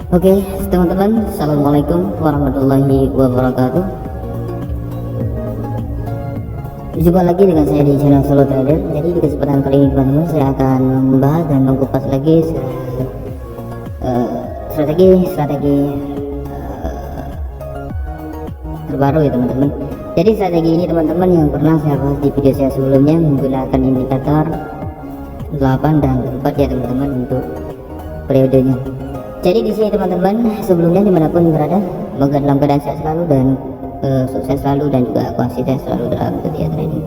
Oke, teman-teman, assalamualaikum warahmatullahi wabarakatuh. Jumpa lagi dengan saya di channel Solo Trader. Jadi di kesempatan kali ini teman-teman, saya akan membahas dan mengupas lagi strategi terbaru ya teman-teman. Jadi strategi ini teman-teman yang pernah saya bahas di video saya sebelumnya menggunakan indikator 8 dan 4 ya teman-teman untuk periodenya. Jadi di sini teman-teman, sebelumnya dimanapun berada, semoga dalam keadaan sehat selalu dan sukses selalu dan juga konsisten selalu dalam dunia trading.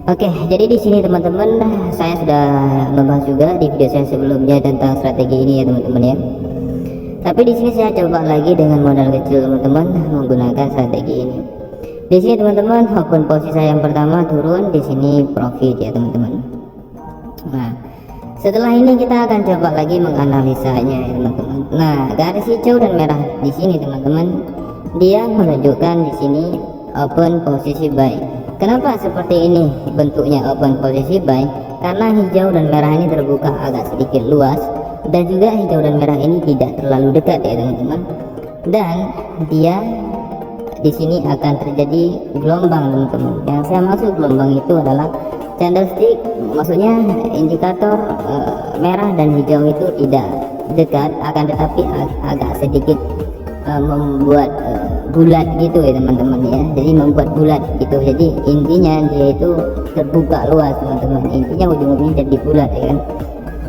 Oke, jadi di sini teman-teman, saya sudah membahas juga di video saya sebelumnya tentang strategi ini ya teman-teman ya. Tapi di sini saya coba lagi dengan modal kecil teman-teman menggunakan strategi ini. Di sini teman-teman, open posisi saya yang pertama turun, di sini profit ya teman-teman. Nah, setelah ini kita akan coba lagi menganalisanya ya teman-teman. Nah, garis hijau dan merah di sini teman-teman, dia menunjukkan di sini open posisi buy. Kenapa seperti ini bentuknya open posisi buy? Karena hijau dan merah ini terbuka agak sedikit luas, dan juga hijau dan merah ini tidak terlalu dekat ya teman-teman. Dan dia di sini akan terjadi gelombang teman-teman. Yang saya maksud gelombang itu adalah candlestick, maksudnya indikator merah dan hijau itu tidak dekat, akan tetapi agak sedikit membuat bulat gitu ya teman-teman ya. Jadi membuat bulat gitu, jadi intinya dia itu terbuka luas teman-teman, intinya ujung-ujungnya jadi bulat ya kan.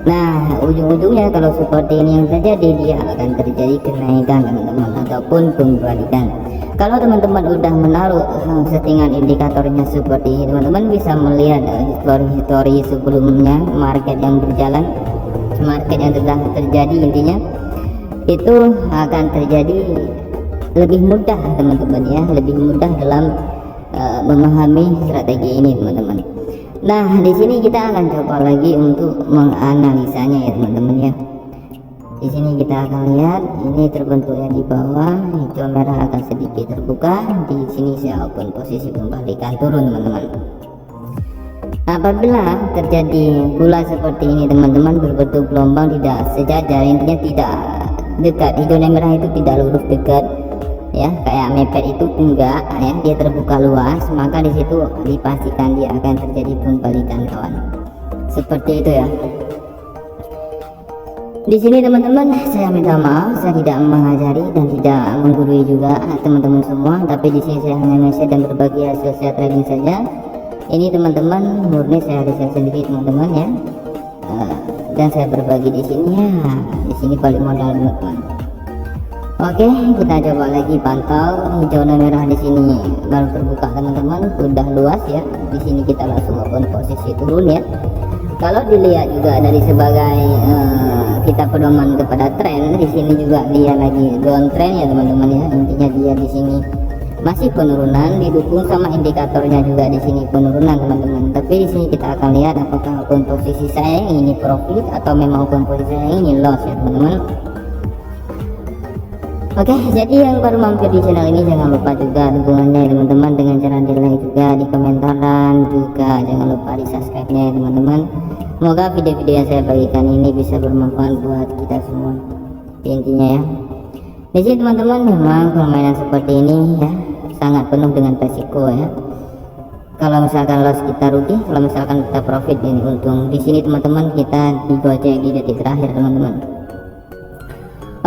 Nah, ujung-ujungnya kalau seperti ini yang terjadi, dia akan terjadi kenaikan teman-teman ataupun pembalikan. Kalau teman-teman udah menaruh settingan indikatornya seperti ini, teman-teman bisa melihat histori sebelumnya market yang berjalan, market yang telah terjadi, intinya itu akan terjadi lebih mudah teman-teman ya, lebih mudah dalam memahami strategi ini teman-teman. Nah, di sini kita akan coba lagi untuk menganalisanya ya teman-teman ya. Di sini kita akan lihat ini terbentuknya di bawah, hijau merah akan sedikit terbuka. Di sini saya open posisi kembalikan turun teman-teman. Apabila terjadi bulat seperti ini teman-teman, berbentuk gelombang tidak sejajar, intinya tidak dekat, hijau dan merah itu tidak lurus dekat ya, kayak mepet itu enggak ya, dia terbuka luas, maka di situ dipastikan dia akan terjadi pembalikan kawan. Seperti itu ya. Di sini teman-teman, saya minta maaf, saya tidak mengajari dan tidak menggurui juga teman-teman semua, tapi di sini saya hanya share dan berbagi hasil saya trading saja. Ini teman-teman murni saya riset sendiri teman-teman ya, dan saya berbagi di sini ya. Di sini balik modal teman-teman. Oke, kita coba lagi pantau hijau dan merah di sini baru terbuka teman-teman, sudah luas ya. Di sini kita langsung open posisi turun ya. Kalau dilihat juga dari sebagai kita pedoman kepada tren, di sini juga dia lagi downtrend ya teman-teman ya. Intinya dia di sini masih penurunan, didukung sama indikatornya juga di sini penurunan teman-teman. Tapi di sini kita akan lihat apakah open posisi saya yang ini profit atau memang open posisi saya yang ini loss ya teman-teman. Oke, jadi yang baru mampir di channel ini jangan lupa juga dukungannya teman-teman dengan cara di like juga, di komentar, dan juga jangan lupa di subscribe nya teman-teman. Semoga video-video yang saya bagikan ini bisa bermanfaat buat kita semua intinya ya. Di sini teman-teman, memang permainan seperti ini ya sangat penuh dengan resiko ya. Kalau misalkan loss kita rugi, kalau misalkan kita profit ini untung. Di sini teman-teman kita digocek di detik terakhir teman-teman.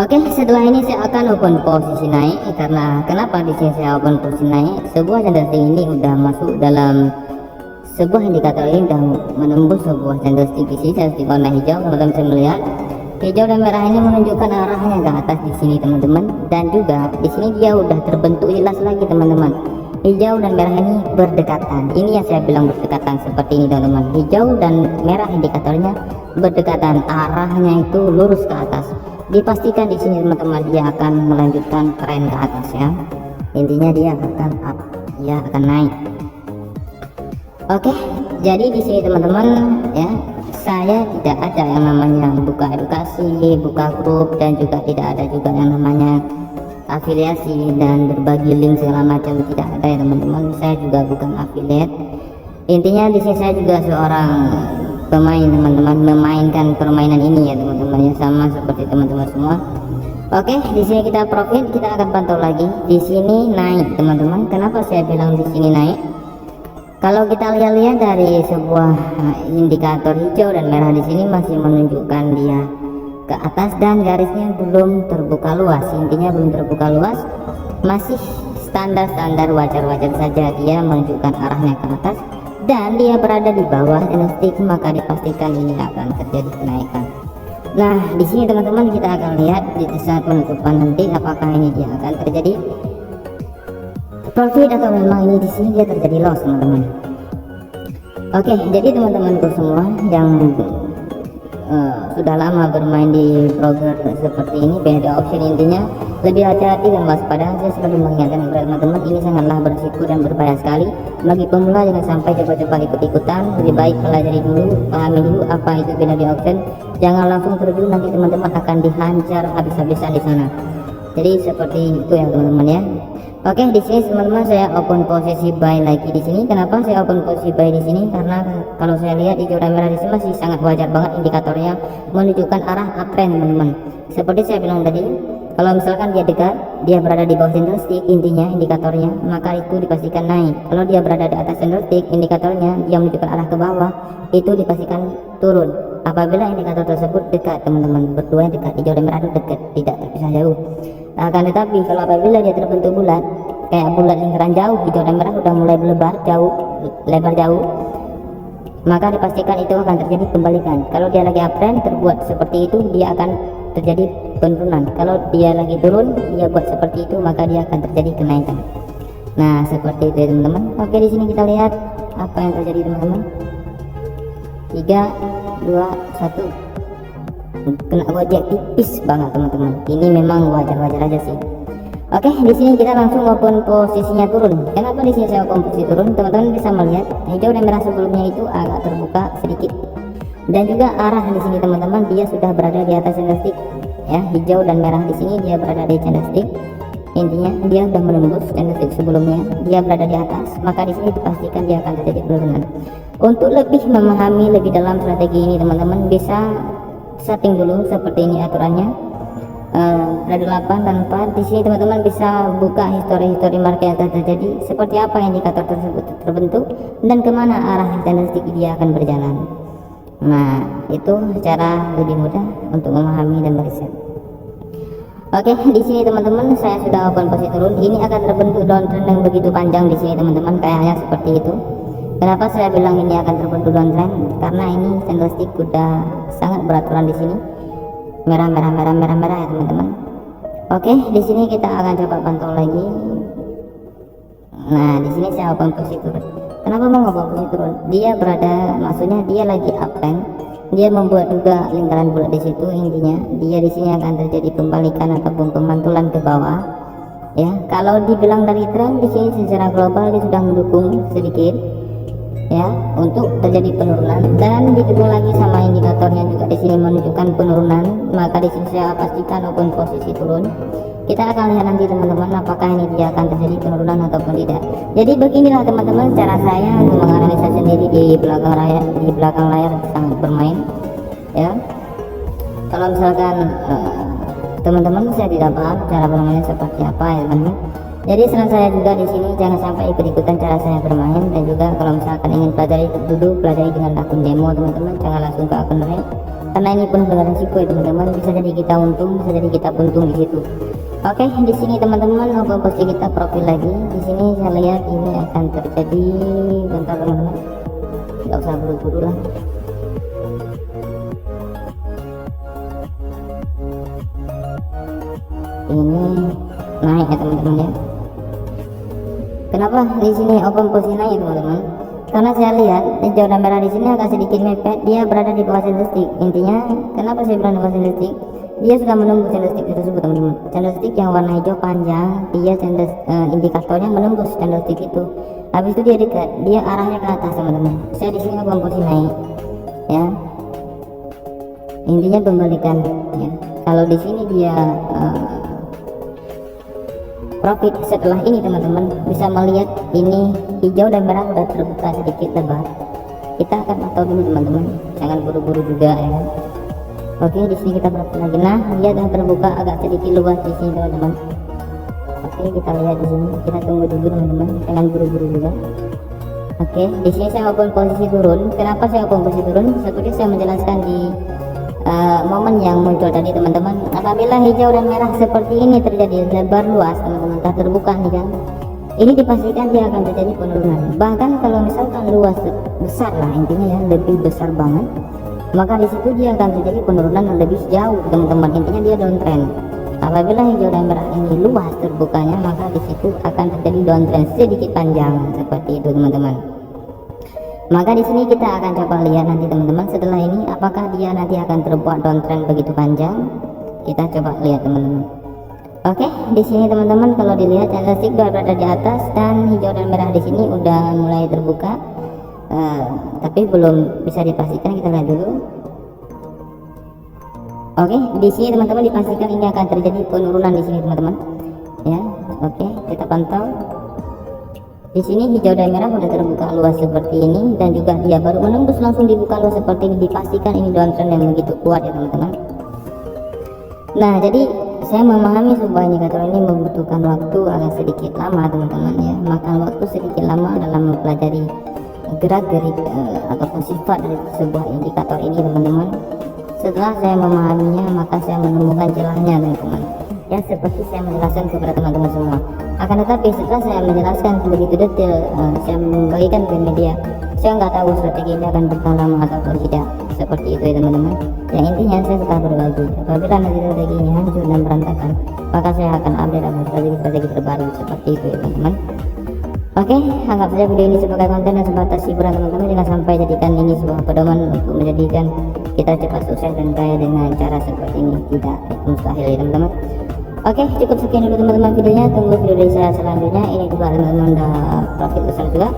Oke, setelah ini saya akan open posisi naik. Karena kenapa di sini saya open posisi naik? Sebuah candlestick ini udah masuk dalam sebuah indikator, ini udah menembus sebuah candlestick di sini, candlestick warna hijau. Teman-teman bisa melihat hijau dan merah ini menunjukkan arahnya ke atas di sini teman-teman, dan juga di sini dia udah terbentuk jelas lagi teman-teman. Hijau dan merah ini berdekatan. Ini yang saya bilang berdekatan seperti ini teman-teman. Hijau dan merah indikatornya berdekatan, arahnya itu lurus ke atas. Dipastikan di sini teman-teman dia akan melanjutkan tren ke atas ya. Intinya dia akan up, dia akan naik. Oke, jadi di sini teman-teman ya, saya tidak ada yang namanya buka edukasi, buka grup, dan juga tidak ada juga yang namanya afiliasi dan berbagi link segala macam, tidak ada ya teman-teman. Saya juga bukan affiliate. Intinya di sini saya juga seorang pemain teman-teman, memainkan permainan ini ya teman-teman ya, sama seperti teman-teman semua. Oke, di sini kita profit, kita akan pantau lagi. Di sini naik, teman-teman. Kenapa saya bilang di sini naik? Kalau kita lihat dari sebuah indikator hijau dan merah di sini masih menunjukkan dia ke atas dan garisnya belum terbuka luas. Intinya belum terbuka luas, masih standar-standar, wajar-wajar saja. Dia menunjukkan arahnya ke atas dan dia berada di bawah candlestick, maka dipastikan ini akan terjadi kenaikan. Nah, di sini teman-teman kita akan lihat di saat penutupan nanti apakah ini dia akan terjadi profit atau memang ini di sini dia terjadi loss, teman-teman. Oke, jadi teman-temanku semua yang sudah lama bermain di broker seperti ini, beda option, intinya lebih hati-hati dan waspada. Saya selalu mengingatkan kepada teman-teman, ini sangatlah berisiko dan berbahaya sekali. Bagi pemula jangan sampai coba-coba ikut-ikutan, lebih baik pelajari dulu, pahami dulu apa itu binary option. Jangan langsung terjun, nanti teman-teman akan dihancur habis-habisan di sana. Jadi seperti itu ya teman-teman ya. Oke, di sini teman-teman saya open posisi buy lagi di sini. Kenapa saya open posisi buy di sini? Karena kalau saya lihat hijau dan merah di sini masih sangat wajar banget indikatornya menunjukkan arah uptrend, teman-teman. Seperti saya bilang tadi, kalau misalkan dia dekat, dia berada di bawah candlestick, intinya indikatornya, maka itu dipastikan naik. Kalau dia berada di atas candlestick, indikatornya dia menunjukkan arah ke bawah, itu dipastikan turun. Apabila indikator tersebut dekat, teman-teman, berdua dekat, hijau dan merah itu dekat, tidak terpisah jauh. Akan tetapi kalau apabila dia terbentuk bulat, kayak bulat lingkaran jauh, hijau dan merah sudah mulai lebar jauh, maka dipastikan itu akan terjadi kebalikan. Kalau dia lagi uptrend terbuat seperti itu, dia akan terjadi penurunan. Kalau dia lagi turun, dia buat seperti itu, maka dia akan terjadi kenaikan. Nah, seperti itu ya teman-teman. Oke, di sini kita lihat apa yang terjadi teman-teman. 3, 2, 1. Kena gojek tipis banget teman-teman. Ini memang wajar-wajar aja sih. Oke, di sini kita langsung open posisinya turun. Kenapa di sini saya open posisi turun? Teman-teman bisa melihat hijau dan merah sebelumnya itu agak terbuka sedikit. Dan juga arah di sini teman-teman, dia sudah berada di atas candlestick. Ya, hijau dan merah di sini dia berada di candlestick. Intinya dia sudah menembus candlestick sebelumnya, dia berada di atas, maka di sini dipastikan dia akan terjadi penurunan. Untuk lebih memahami lebih dalam strategi ini teman-teman bisa setting dulu seperti ini aturannya. Ada 8 dan 4 di sini teman-teman bisa buka histori market yang telah terjadi, seperti apa indikator tersebut terbentuk dan kemana arah candlestick dia akan berjalan. Nah, itu cara lebih mudah untuk memahami dan meriset. Oke, di sini teman-teman saya sudah open posisi turun. Ini akan terbentuk downtrend yang begitu panjang di sini teman-teman, kayaknya seperti itu. Kenapa saya bilang ini akan terbentuk downtrend? Karena ini candlestick udah sangat beraturan di sini. Merah ya teman-teman. Oke, di sini kita akan coba pantau lagi. Nah, di sini saya open posisi turun. Kenapa mau open posisi turun? Dia berada, maksudnya dia lagi uptrend. Dia membuat juga lingkaran bulat di situ, intinya dia di sini akan terjadi pembalikan ataupun pemantulan ke bawah. Ya, kalau dibilang dari tren di sini secara global dia sudah mendukung sedikit ya untuk terjadi penurunan, dan didukung lagi sama indikatornya juga di sini menunjukkan penurunan, maka di sini saya pastikan open posisi turun. Kita akan lihat nanti teman-teman apakah ini dia akan terjadi penurunan ataupun tidak. Jadi beginilah teman-teman cara saya untuk menganalisa sendiri di belakang layar sangat bermain ya. Kalau misalkan teman-teman saya tidak paham cara bermainnya seperti apa ya teman-teman, jadi saran saya juga di sini jangan sampai ikut-ikutan cara saya bermain. Dan juga kalau misalkan ingin pelajari dulu, pelajari dengan akun demo teman-teman, jangan langsung ke akun real, karena ini penuh dengan risiko ya teman-teman. Bisa jadi kita untung, bisa jadi kita buntung di situ. Oke, di sini teman-teman open posisi kita profil lagi. Di sini saya lihat ini akan terjadi, bentar teman-teman, tidak usah buru-buru lah. Ini naik ya teman-teman ya. Kenapa di sini open posisi naik teman-teman? Karena saya lihat hijau dan merah di sini agak sedikit mepet, dia berada di bawah candlestick. Intinya kenapa saya bilang di bawah candlestick? Dia sudah menembus candlestick tersebut teman-teman. Candlestick yang warna hijau panjang, dia indikatornya menembus candlestick itu. Habis itu dia dekat, dia arahnya ke atas teman-teman. Saya di sini open posisi naik ya. Intinya pembalikan ya. Kalau di sini dia profit setelah ini teman-teman bisa melihat ini hijau dan merah sudah terbuka sedikit lebar. Kita akan pantau dulu teman-teman, jangan buru-buru juga ya. Oke, di sini kita berapa lagi. Nah, lihat yang terbuka agak sedikit luas di sini teman-teman. Oke, kita lihat di sini. Kita tunggu dulu teman-teman, jangan buru-buru juga. Oke, di sini saya open posisi turun. Kenapa saya open posisi turun? Seperti saya menjelaskan di momen yang muncul tadi teman-teman. Apabila hijau dan merah seperti ini terjadi lebar luas teman-teman, tak terbuka nih kan, ini dipastikan dia akan terjadi penurunan. Bahkan kalau misalkan luas besar lah, intinya ya lebih besar banget, maka di situ dia akan terjadi penurunan yang lebih jauh teman-teman. Intinya dia downtrend. Apabila hijau dan merah ini luas terbukanya, maka di situ akan terjadi downtrend sedikit panjang seperti itu teman-teman. Maka di sini kita akan coba lihat nanti teman-teman, setelah ini apakah dia nanti akan terbuat downtrend begitu panjang. Kita coba lihat teman-teman. Oke, di sini teman-teman kalau dilihat candlestick berada di atas dan hijau dan merah di sini udah mulai terbuka, tapi belum bisa dipastikan. Kita lihat dulu. Oke, di sini teman-teman dipastikan ini akan terjadi penurunan di sini teman-teman. Ya, oke, kita pantau. Di sini hijau dan merah sudah terbuka luas seperti ini, dan juga dia baru menembus langsung dibuka luas seperti ini. Dipastikan ini downtrend yang begitu kuat ya teman-teman. Nah, jadi saya memahami sebuah indikator ini membutuhkan waktu agak sedikit lama teman-teman ya, makan waktu sedikit lama dalam mempelajari gerak-gerik ataupun sifat dari sebuah indikator ini teman-teman. Setelah saya memahaminya, maka saya menemukan celahnya teman-teman. Ya, seperti saya menjelaskan kepada teman-teman semua. Akan tetapi setelah saya menjelaskan begitu detail, saya membagikan ke media, saya nggak tahu strategi ini akan bertahan lama ataupun tidak. Seperti itu ya teman-teman. Yang intinya saya suka berbagi. Apabila nanti strateginya hancur dan berantakan, maka saya akan update strategi terbaru seperti itu ya teman-teman. Oke, anggap saja video ini sebagai konten dan sebatas hiburan teman-teman. Jangan sampai jadikan ini sebuah pedoman untuk menjadikan kita cepat sukses dan kaya dengan cara seperti ini. Tidak, itu mustahil ya teman-teman. Oke, cukup sekian dulu teman-teman videonya. Tunggu video dari saya selanjutnya. Ini juga teman-teman udah profit besar juga.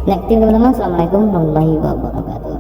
Next team teman-teman. Assalamualaikum warahmatullahi wabarakatuh.